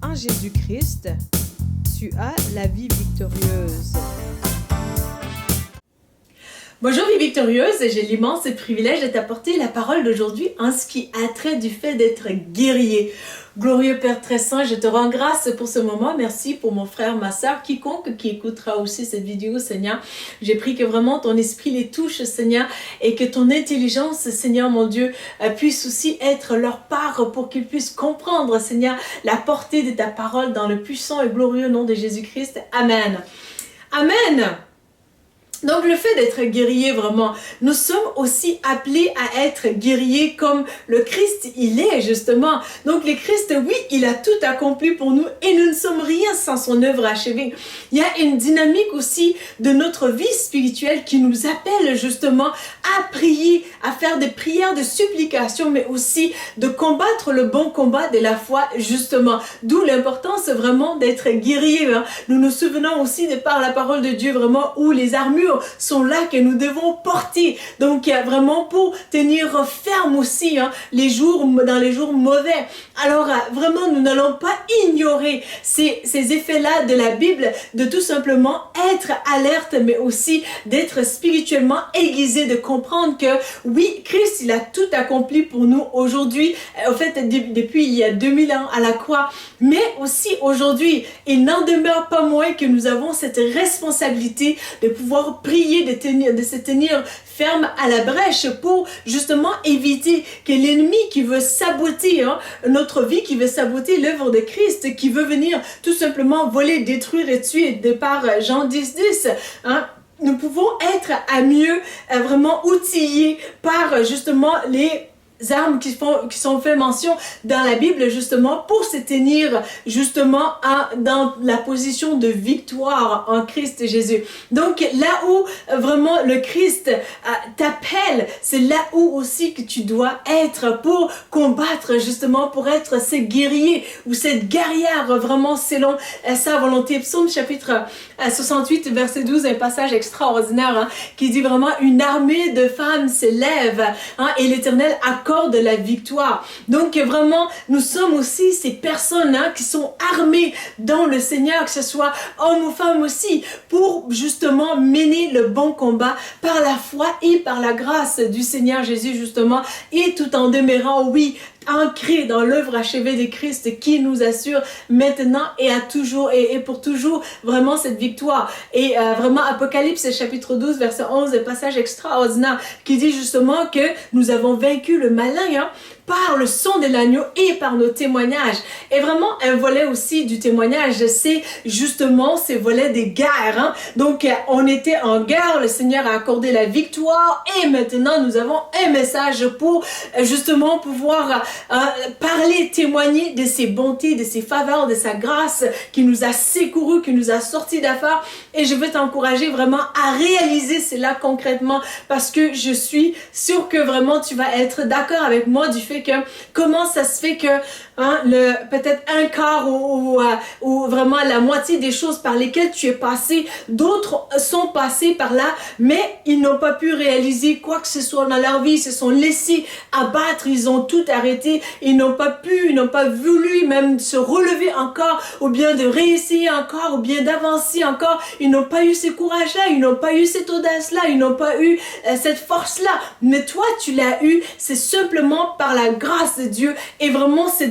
En Jésus-Christ, tu as la vie victorieuse. Bonjour vie victorieuse, j'ai l'immense privilège de t'apporter la parole d'aujourd'hui en ce qui a trait du fait d'être guerrier. Glorieux Père très saint, je te rends grâce pour ce moment. Merci pour mon frère, ma soeur, quiconque qui écoutera aussi cette vidéo, Seigneur. J'ai pris que vraiment ton esprit les touche, Seigneur, et que ton intelligence, Seigneur mon Dieu, puisse aussi être leur part pour qu'ils puissent comprendre, Seigneur, la portée de ta parole dans le puissant et glorieux nom de Jésus-Christ. Amen. Amen. Donc le fait d'être guerrier vraiment, nous sommes aussi appelés à être guerriers comme le Christ il est justement. Donc le Christ, oui, il a tout accompli pour nous et nous ne sommes rien sans son œuvre achevée. Il y a une dynamique aussi de notre vie spirituelle qui nous appelle justement à prier, à faire des prières de supplication, mais aussi de combattre le bon combat de la foi justement. D'où l'importance vraiment d'être guerrier. Nous nous souvenons aussi de par la parole de Dieu vraiment où les armures sont là que nous devons porter. Donc vraiment pour tenir ferme aussi dans les jours mauvais. Alors vraiment nous n'allons pas ignorer ces effets-là de la Bible, de tout simplement être alerte, mais aussi d'être spirituellement aiguisé, de comprendre que oui, Christ il a tout accompli pour nous aujourd'hui, au fait depuis il y a 2000 ans à la croix, mais aussi aujourd'hui il n'en demeure pas moins que nous avons cette responsabilité de pouvoir prier, de se tenir ferme à la brèche pour justement éviter que l'ennemi qui veut saboter notre vie, qui veut saboter l'œuvre de Christ, qui veut venir tout simplement voler, détruire et tuer de par Jean 10:10, nous pouvons être à mieux vraiment outillés par justement les armes qui sont fait mention dans la Bible justement pour se tenir justement dans la position de victoire en Christ Jésus. Donc là où vraiment le Christ t'appelle, c'est là où aussi que tu dois être pour combattre justement, pour être ce guerrier ou cette guerrière vraiment selon sa volonté. Psaume chapitre 68 verset 12, un passage extraordinaire qui dit vraiment une armée de femmes s'élève et l'Éternel accorde de la victoire. Donc vraiment, nous sommes aussi ces personnes qui sont armées dans le Seigneur, que ce soit hommes ou femmes aussi, pour justement mener le bon combat par la foi et par la grâce du Seigneur Jésus justement, et tout en demeurant, oui, ancré dans l'œuvre achevée de Christ qui nous assure maintenant et à toujours et pour toujours vraiment cette victoire. Et vraiment Apocalypse chapitre 12 verset 11, un passage extraordinaire qui dit justement que nous avons vaincu le malin par le sang de l'agneau et par nos témoignages. Et vraiment, un volet aussi du témoignage, c'est justement ces volets des guerres. Donc, on était en guerre, le Seigneur a accordé la victoire et maintenant, nous avons un message pour justement pouvoir parler, témoigner de ses bontés, de ses faveurs, de sa grâce qui nous a secourus, qui nous a sortis d'affaires. Et je veux t'encourager vraiment à réaliser cela concrètement parce que je suis sûre que vraiment tu vas être d'accord avec moi du fait que comment ça se fait que peut-être un quart ou vraiment la moitié des choses par lesquelles tu es passé, d'autres sont passés par là, mais ils n'ont pas pu réaliser quoi que ce soit dans leur vie, ils se sont laissés abattre, ils ont tout arrêté, ils n'ont pas pu, ils n'ont pas voulu même se relever encore, ou bien de réessayer encore, ou bien d'avancer encore, ils n'ont pas eu ce courage-là, ils n'ont pas eu cette audace-là, ils n'ont pas eu cette force-là, mais toi tu l'as eu, c'est simplement par la grâce de Dieu, et vraiment ce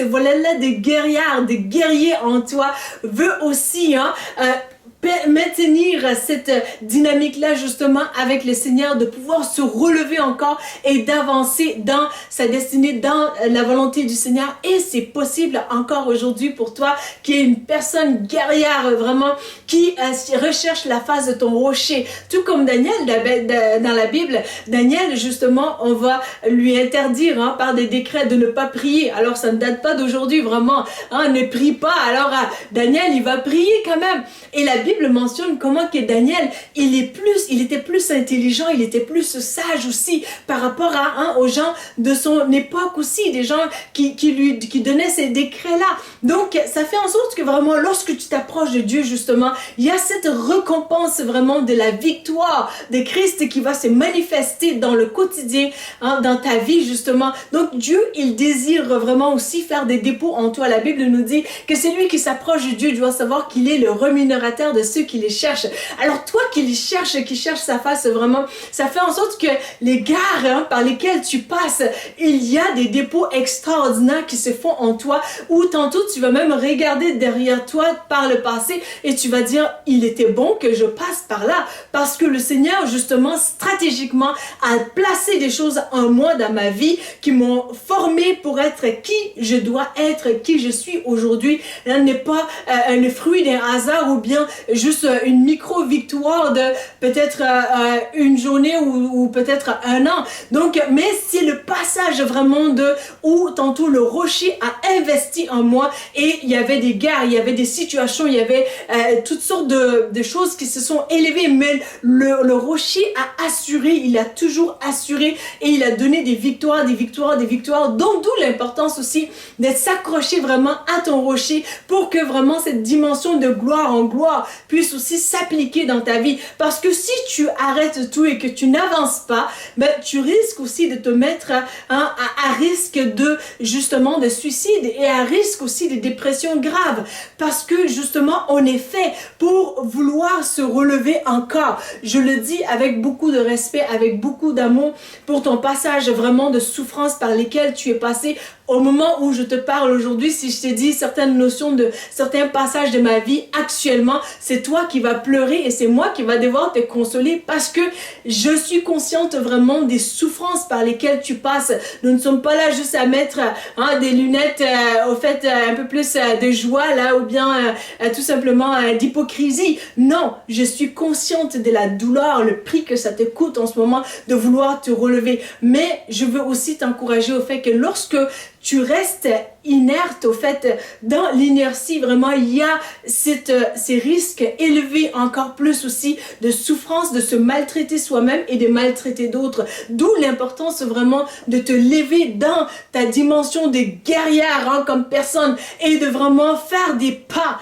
volet-là des guerrières, des guerriers en toi veut aussi maintenir cette dynamique-là justement avec le Seigneur, de pouvoir se relever encore et d'avancer dans sa destinée, dans la volonté du Seigneur. Et c'est possible encore aujourd'hui pour toi qui es une personne guerrière vraiment, qui recherche la face de ton rocher. Tout comme Daniel dans la Bible, Daniel justement, on va lui interdire par des décrets de ne pas prier. Alors ça ne date pas d'aujourd'hui vraiment, ne prie pas. Alors Daniel il va prier quand même. Et la Bible Bible mentionne comment que Daniel, il était plus intelligent, il était plus sage aussi par rapport aux gens de son époque aussi, des gens qui donnaient ces décrets-là. Donc, ça fait en sorte que vraiment, lorsque tu t'approches de Dieu, justement, il y a cette récompense vraiment de la victoire de Christ qui va se manifester dans le quotidien, dans ta vie, justement. Donc, Dieu, il désire vraiment aussi faire des dépôts en toi. La Bible nous dit que celui qui s'approche de Dieu doit savoir qu'il est le rémunérateur de ceux qui les cherchent. Alors, toi qui cherche sa face, vraiment, ça fait en sorte que les gares par lesquelles tu passes, il y a des dépôts extraordinaires qui se font en toi, où tantôt tu vas même regarder derrière toi par le passé et tu vas dire, il était bon que je passe par là, parce que le Seigneur, justement, stratégiquement, a placé des choses en moi dans ma vie qui m'ont formé pour être qui je dois être, qui je suis aujourd'hui. Ce n'est pas le fruit d'un hasard ou bien juste une micro-victoire de peut-être une journée ou peut-être un an. Donc, mais c'est le passage vraiment où tantôt le rocher a investi en moi et il y avait des guerres, il y avait des situations, il y avait toutes sortes de choses qui se sont élevées, mais le rocher a assuré, il a toujours assuré et il a donné des victoires, donc d'où l'importance aussi d'être s'accrocher vraiment à ton rocher pour que vraiment cette dimension de gloire en gloire puisse aussi s'appliquer dans ta vie. Parce que si tu arrêtes tout et que tu n'avances pas, ben, tu risques aussi de te mettre à risque justement de suicide et à risque aussi de dépression grave. Parce que justement, on est fait pour vouloir se relever encore. Je le dis avec beaucoup de respect, avec beaucoup d'amour pour ton passage vraiment de souffrance par lesquelles tu es passé. Au moment où je te parle aujourd'hui, si je t'ai dit certaines notions de certains passages de ma vie actuellement, c'est toi qui vas pleurer et c'est moi qui va devoir te consoler parce que je suis consciente vraiment des souffrances par lesquelles tu passes. Nous ne sommes pas là juste à mettre des lunettes au fait un peu plus de joie là ou bien tout simplement d'hypocrisie. Non, je suis consciente de la douleur, le prix que ça te coûte en ce moment de vouloir te relever. Mais je veux aussi t'encourager au fait que lorsque tu restes inerte, au fait, dans l'inertie, vraiment, il y a ces risques élevés encore plus aussi de souffrance, de se maltraiter soi-même et de maltraiter d'autres. D'où l'importance vraiment de te lever dans ta dimension de guerrière comme personne et de vraiment faire des pas,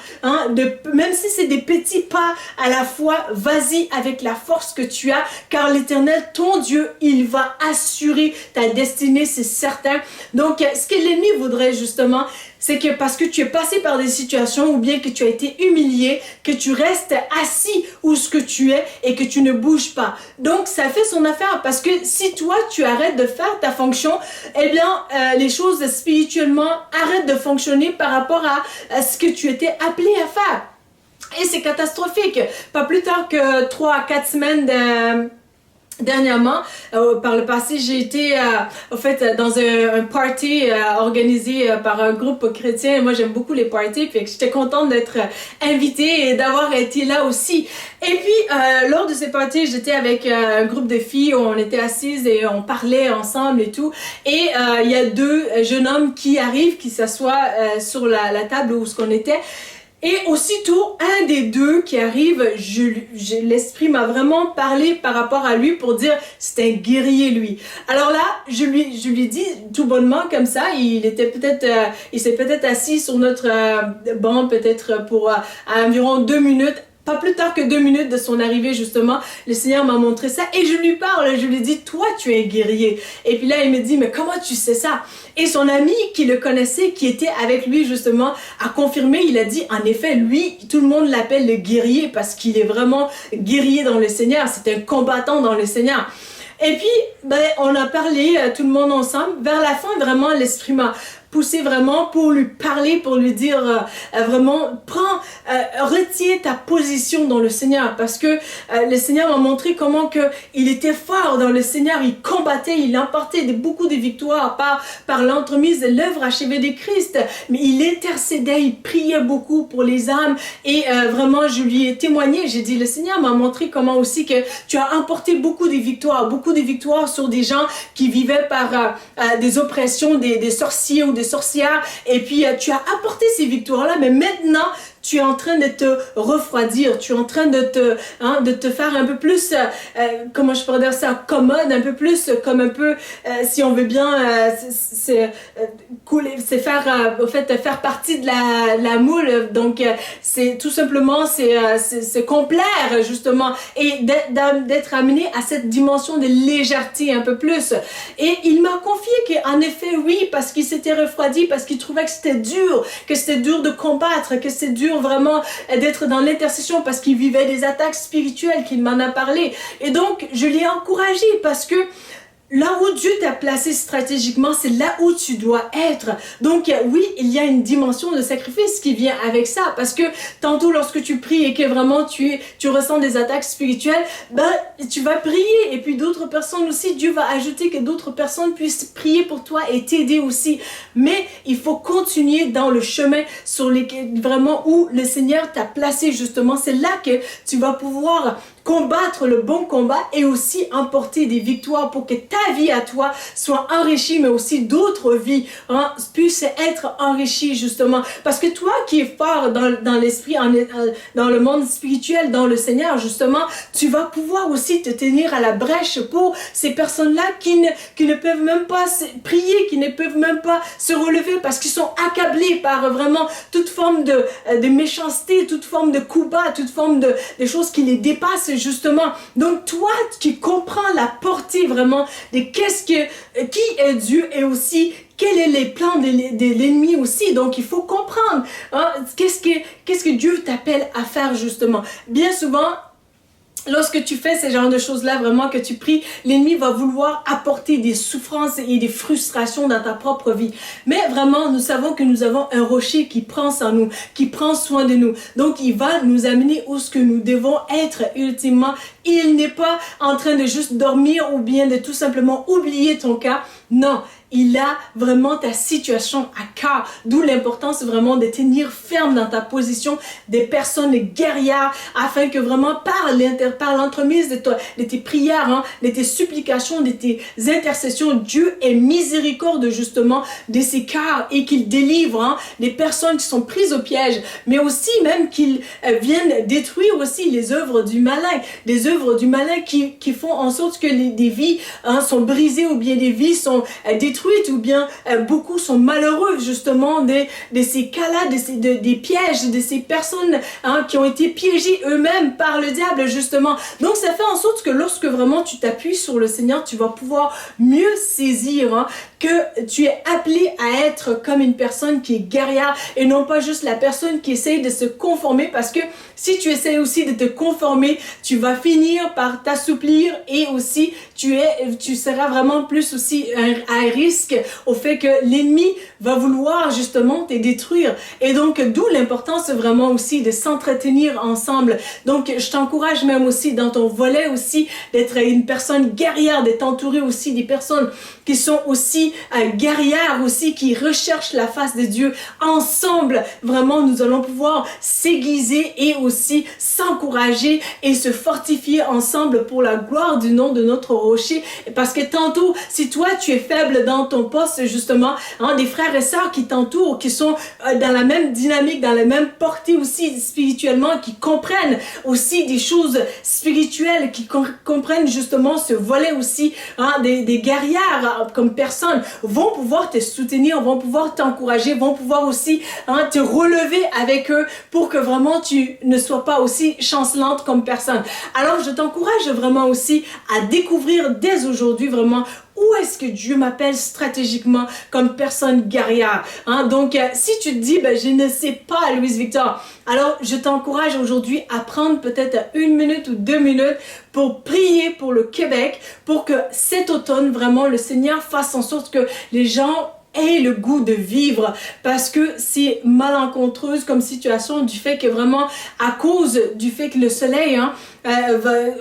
même si c'est des petits pas à la fois, vas-y avec la force que tu as, car l'Éternel, ton Dieu, il va assurer ta destinée, c'est certain. Donc, ce que l'ennemi voudrait justement, c'est que parce que tu es passé par des situations ou bien que tu as été humilié, que tu restes assis où ce que tu es et que tu ne bouges pas. Donc, ça fait son affaire parce que si toi, tu arrêtes de faire ta fonction, eh bien, les choses spirituellement arrêtent de fonctionner par rapport à ce que tu étais appelé à faire. Et c'est catastrophique. Pas plus tard que 3 à 4 semaines dernièrement, par le passé, j'ai été au fait dans un party organisé par un groupe chrétien. Et moi, j'aime beaucoup les parties, puis j'étais contente d'être invitée et d'avoir été là aussi. Et puis, lors de ces parties, j'étais avec un groupe de filles où on était assises et on parlait ensemble et tout. Et il y a 2 jeunes hommes qui arrivent, qui s'assoient sur la table où ce qu'on était. Et aussitôt, un des 2 qui arrive, l'esprit m'a vraiment parlé par rapport à lui pour dire c'est un guerrier lui. Alors là, je lui dis tout bonnement comme ça, il s'est peut-être assis sur notre banc peut-être pour environ 2 minutes. Pas plus tard que 2 minutes de son arrivée, justement, le Seigneur m'a montré ça et je lui parle, je lui dis, toi, tu es un guerrier. Et puis là, il me dit, mais comment tu sais ça? Et son ami qui le connaissait, qui était avec lui, justement, a confirmé, il a dit, en effet, lui, tout le monde l'appelle le guerrier parce qu'il est vraiment guerrier dans le Seigneur, c'est un combattant dans le Seigneur. Et puis, on a parlé, tout le monde ensemble. Vers la fin, vraiment, l'esprit m'a poussé vraiment pour lui parler, pour lui dire vraiment, retiens ta position dans le Seigneur, parce que le Seigneur m'a montré comment que il était fort dans le Seigneur, il combattait, il emportait beaucoup de victoires par l'entremise de l'œuvre achevée de Christ, mais il intercédait, il priait beaucoup pour les âmes et vraiment je lui ai témoigné, j'ai dit le Seigneur m'a montré comment aussi que tu as emporté beaucoup de victoires sur des gens qui vivaient par des oppressions, des sorciers ou des sorcières, et puis tu as apporté ces victoires-là, mais maintenant tu es en train de te refroidir, tu es en train de te faire un peu plus, comment je pourrais dire ça, commode, un peu plus, comme un peu, si on veut bien, couler, c'est faire, au fait, faire partie de la moule. Donc, c'est tout simplement, c'est complaire, justement, et d'être amené à cette dimension de légèreté un peu plus. Et il m'a confié qu'en effet, oui, parce qu'il s'était refroidi, parce qu'il trouvait que c'était dur de combattre, que c'était dur vraiment d'être dans l'intercession, parce qu'il vivait des attaques spirituelles, qu'il m'en a parlé. Et donc, je l'ai encouragé parce que là où Dieu t'a placé stratégiquement, c'est là où tu dois être. Donc oui, il y a une dimension de sacrifice qui vient avec ça, parce que tantôt lorsque tu pries et que vraiment tu ressens des attaques spirituelles, ben tu vas prier, et puis d'autres personnes aussi, Dieu va ajouter que d'autres personnes puissent prier pour toi et t'aider aussi. Mais il faut continuer dans le chemin vraiment où le Seigneur t'a placé justement. C'est là que tu vas pouvoir combattre le bon combat et aussi emporter des victoires pour que ta vie à toi soit enrichie, mais aussi d'autres vies puissent être enrichies justement. Parce que toi qui es fort dans l'esprit, dans le monde spirituel, dans le Seigneur justement, tu vas pouvoir aussi te tenir à la brèche pour ces personnes-là qui ne peuvent même pas prier, qui ne peuvent même pas se relever parce qu'ils sont accablés par vraiment toute forme de méchanceté, toute forme de coups bas, toute forme de choses qui les dépassent justement. Donc toi qui comprends la portée vraiment de qui est Dieu et aussi quels sont les plans de l'ennemi aussi. Donc il faut comprendre qu'est-ce que Dieu t'appelle à faire justement. Bien souvent, lorsque tu fais ce genre de choses-là, vraiment que tu pries, l'ennemi va vouloir apporter des souffrances et des frustrations dans ta propre vie. Mais vraiment, nous savons que nous avons un rocher qui prend soin nous, qui prend soin de nous. Donc, il va nous amener où ce que nous devons être ultimement. Il n'est pas en train de juste dormir ou bien de tout simplement oublier ton cas. Non, il a vraiment ta situation à cœur. D'où l'importance vraiment de tenir ferme dans ta position des personnes guerrières afin que vraiment par l'entremise de tes prières, de tes supplications, de tes intercessions, Dieu ait miséricorde justement de ces cœurs et qu'il délivre les personnes qui sont prises au piège, mais aussi même qu'il vienne détruire aussi les œuvres du malin, des œuvres du malin qui font en sorte que des vies sont brisées ou bien des vies sont détruites ou bien beaucoup sont malheureux justement de ces cas-là, des pièges, de ces personnes qui ont été piégées eux-mêmes par le diable justement. Donc ça fait en sorte que lorsque vraiment tu t'appuies sur le Seigneur, tu vas pouvoir mieux saisir que tu es appelé à être comme une personne qui est guerrière et non pas juste la personne qui essaye de se conformer, parce que si tu essaies aussi de te conformer, tu vas finir par t'assouplir et aussi tu seras vraiment plus aussi à risque au fait que l'ennemi va vouloir justement te détruire. Et donc d'où l'importance vraiment aussi de s'entretenir ensemble. Donc je t'encourage même aussi dans ton volet aussi d'être une personne guerrière, d'être entouré aussi des personnes qui sont aussi guerrières aussi, qui recherchent la face de Dieu. Ensemble, vraiment, nous allons pouvoir s'aiguiser et aussi s'encourager et se fortifier ensemble pour la gloire du nom de notre rocher. Parce que tantôt, si toi, tu es faible dans ton poste, justement, des frères et sœurs qui t'entourent, qui sont dans la même dynamique, dans la même portée aussi spirituellement, qui comprennent aussi des choses spirituelles, qui comprennent justement ce volet aussi des guerrières comme personnes, vont pouvoir te soutenir, vont pouvoir t'encourager, vont pouvoir aussi te relever avec eux pour que vraiment tu ne sois pas aussi chancelante comme personne. Alors je t'encourage vraiment aussi à découvrir dès aujourd'hui vraiment où est-ce que Dieu m'appelle stratégiquement comme personne guerrière. Donc, si tu te dis, je ne sais pas, Louise Victor, alors je t'encourage aujourd'hui à prendre peut-être 1 minute ou 2 minutes pour prier pour le Québec, pour que cet automne, vraiment, le Seigneur fasse en sorte que les gens aient le goût de vivre, parce que c'est malencontreuse comme situation du fait que vraiment, à cause du fait que le soleil,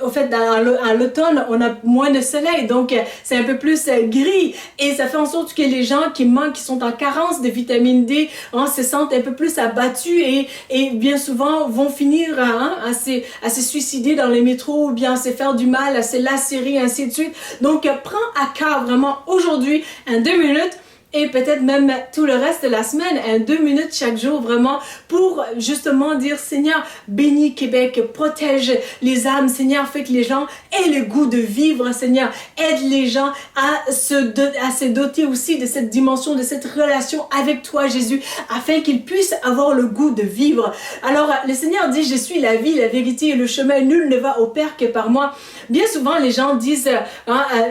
au fait, à l'automne, on a moins de soleil, donc c'est un peu plus gris, et ça fait en sorte que les gens qui sont en carence de vitamine D, se sentent un peu plus abattus et bien souvent vont finir à se suicider dans les métros, ou bien à se faire du mal, à se lacérer, ainsi de suite. Donc, prends à cœur vraiment aujourd'hui, 2 minutes, et peut-être même tout le reste de la semaine, 2 minutes chaque jour vraiment pour justement dire Seigneur, bénis Québec, protège les âmes, Seigneur, fais que les gens aient le goût de vivre, Seigneur, aide les gens à se doter aussi de cette dimension, de cette relation avec toi, Jésus, afin qu'ils puissent avoir le goût de vivre. Alors, le Seigneur dit, je suis la vie, la vérité et le chemin, nul ne va au Père que par moi. Bien souvent, les gens disent,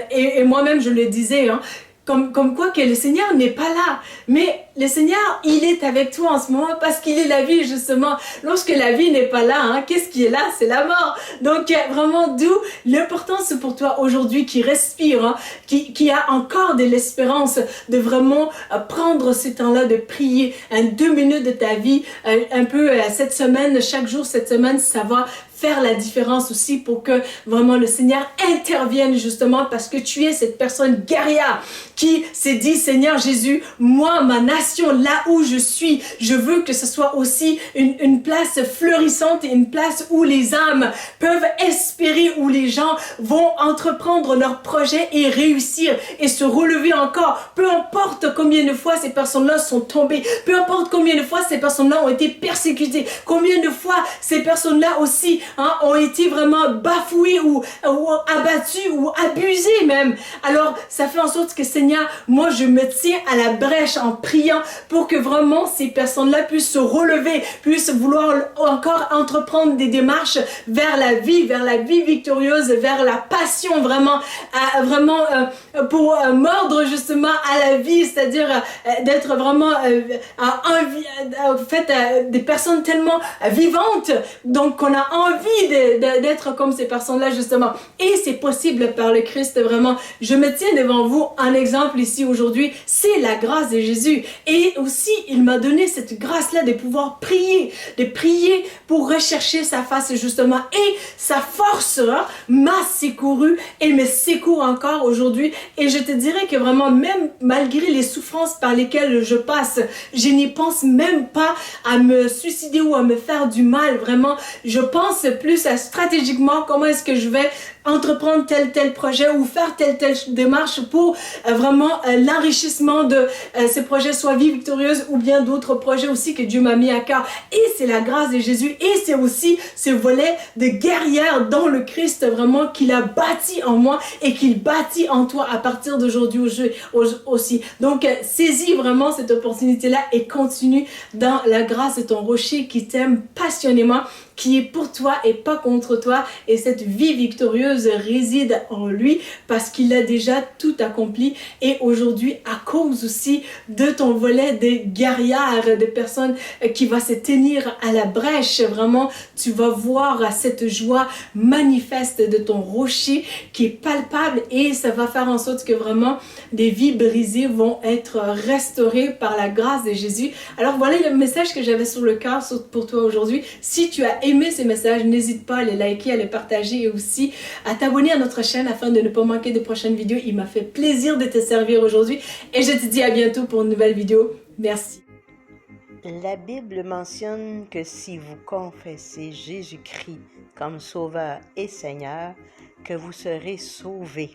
et moi-même je le disais, comme quoi que le Seigneur n'est pas là. Mais le Seigneur, il est avec toi en ce moment parce qu'il est la vie, justement. Lorsque la vie n'est pas là, qu'est-ce qui est là? C'est la mort. Donc, vraiment, d'où l'importance pour toi aujourd'hui qui respire, qui a encore de l'espérance de vraiment prendre ce temps-là de prier 2 minutes de ta vie, un peu cette semaine, chaque jour cette semaine, ça va faire la différence aussi pour que vraiment le Seigneur intervienne justement parce que tu es cette personne guerrière qui s'est dit Seigneur Jésus, moi, ma nation, là où je suis, je veux que ce soit aussi une place fleurissante et une place où les âmes peuvent espérer, où les gens vont entreprendre leurs projets et réussir et se relever encore. Peu importe combien de fois ces personnes-là sont tombées, peu importe combien de fois ces personnes-là ont été persécutées, combien de fois ces personnes-là aussi ont été vraiment bafouées ou abattues ou abusées même. Alors, ça fait en sorte que Seigneur, moi, je me tiens à la brèche en priant pour que vraiment ces personnes-là puissent se relever, puissent vouloir encore entreprendre des démarches vers la vie victorieuse, vers la passion vraiment, pour mordre justement à la vie, c'est-à-dire d'être vraiment des personnes tellement vivantes, donc qu'on a envie d'être comme ces personnes-là justement. Et c'est possible par le Christ vraiment. Je me tiens devant vous en exemple ici aujourd'hui, c'est la grâce de Jésus. Et aussi, il m'a donné cette grâce-là de pouvoir prier, pour rechercher sa face justement. Et sa force m'a secouru et me secourt encore aujourd'hui. Et je te dirais que vraiment, même malgré les souffrances par lesquelles je passe, je n'y pense même pas à me suicider ou à me faire du mal. Vraiment, je pense plus à stratégiquement comment est-ce que je vais entreprendre tel projet ou faire telle démarche pour vraiment l'enrichissement de ces projets, soit Vie Victorieuse ou bien d'autres projets aussi que Dieu m'a mis à cœur. Et c'est la grâce de Jésus et c'est aussi ce volet de guerrière dans le Christ vraiment qu'il a bâti en moi et qu'il bâtit en toi à partir d'aujourd'hui aussi. Donc saisis vraiment cette opportunité-là et continue dans la grâce de ton rocher qui t'aime passionnément, qui est pour toi et pas contre toi, et cette vie victorieuse réside en lui parce qu'il a déjà tout accompli. Et aujourd'hui, à cause aussi de ton volet de guerrière, de personnes qui va se tenir à la brèche, vraiment, tu vas voir cette joie manifeste de ton rocher qui est palpable et ça va faire en sorte que vraiment des vies brisées vont être restaurées par la grâce de Jésus. Alors voilà le message que j'avais sur le cœur pour toi aujourd'hui. Si tu as aimé ces messages, n'hésite pas à les liker, à les partager et aussi à t'abonner à notre chaîne afin de ne pas manquer de prochaines vidéos. Il m'a fait plaisir de te servir aujourd'hui et je te dis à bientôt pour une nouvelle vidéo. Merci. La Bible mentionne que si vous confessez Jésus-Christ comme Sauveur et Seigneur, que vous serez sauvés.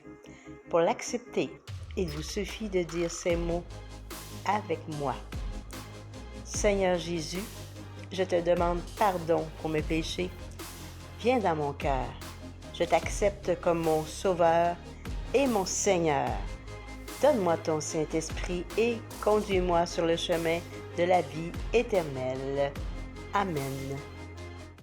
Pour l'accepter, il vous suffit de dire ces mots avec moi. Seigneur Jésus, je te demande pardon pour mes péchés. Viens dans mon cœur. Je t'accepte comme mon Sauveur et mon Seigneur. Donne-moi ton Saint-Esprit et conduis-moi sur le chemin de la vie éternelle. Amen.